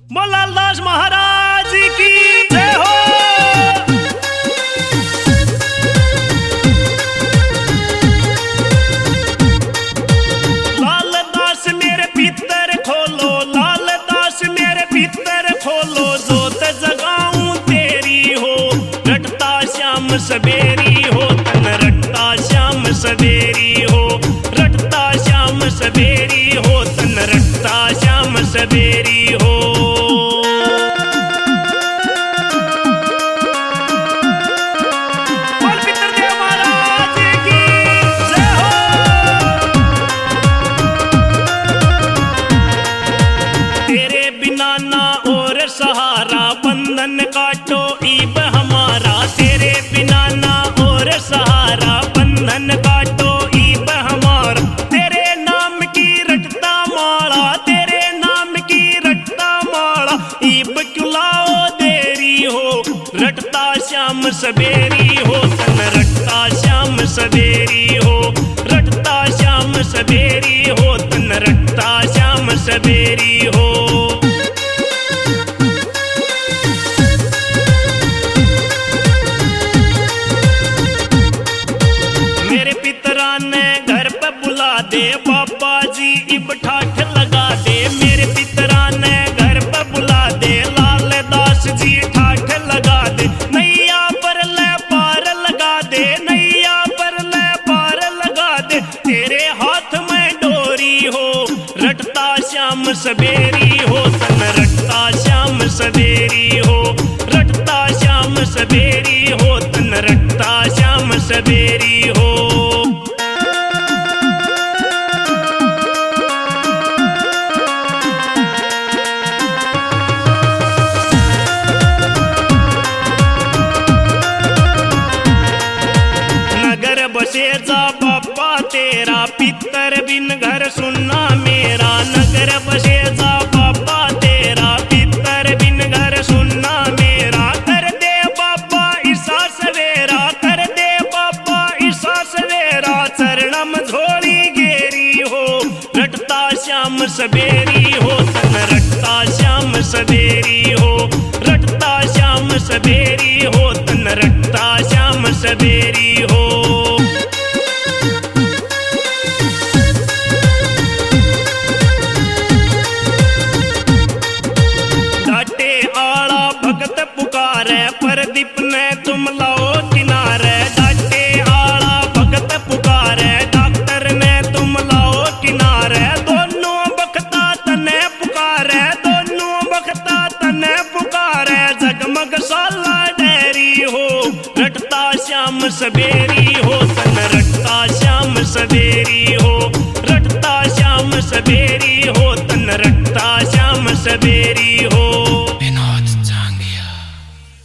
Molal दास महाराज की जय हो। लाल दास मेरे भीतर खोलो, लाल दास मेरे भीतर खोलो, जोत जगाऊं तेरी हो, रटता श्याम सवेरी हो, तन रटता श्याम सवेरी हो, रटता श्याम सवेरी हो, तन रटता श्याम सवेरी हो। सहारा बंधन काटो ईब हमारा, तेरे बिना ना और सहारा बंधन काटो ईब हमारा, तेरे नाम की रटता माला, तेरे नाम की रटता माला, ईब क्यों लाओ देरी हो, रटता श्याम सवेरी हो, तन रटता श्याम सवेरी हो, रटता श्याम सवेरी हो, तन रटता श्याम सवेरी हो। दे बाबा जी इब ठाठ लगा दे, मेरे पितरा ने घर पे बुला दे, लाल दास जी ठाठ लगा दे, नैया पर ले पार लगा दे, नैया पर ले पार लगा दे, तेरे हाथ में डोरी हो, रटता श्याम सवेरी हो, तन रटता श्याम सवेरी हो, रटता श्याम सवेरी हो, तन रटता श्याम सवेरी हो। बसे जा बाबा तेरा, पितर बिन घर सुनना मेरा, नगर बसे जा बाबा तेरा, पितर बिन घर सुनना मेरा, कर दे बाबा ईसा सवेरा, कर दे बाबा ईसा सवेरा, चरणम झोली गेरी हो, रटता श्याम सवेरी हो, तन रटता श्याम सवेरी हो, रटता श्याम सवेरी हो, तन रटता श्याम सवेरी हो। प्रदीप ने तुम लाओ किनारे, डाटे आला भगत पुकारे, डॉक्टर ने तुम लाओ किनारे, दोनों बखता तने पुकारे, दोनों बखता तने पुकारे, जगमग साला डेरी हो, रटता श्याम सवेरी हो, तन रटता श्याम सवेरी हो, रटता श्याम सवेरी हो, तन रटता श्याम सवेरी हो।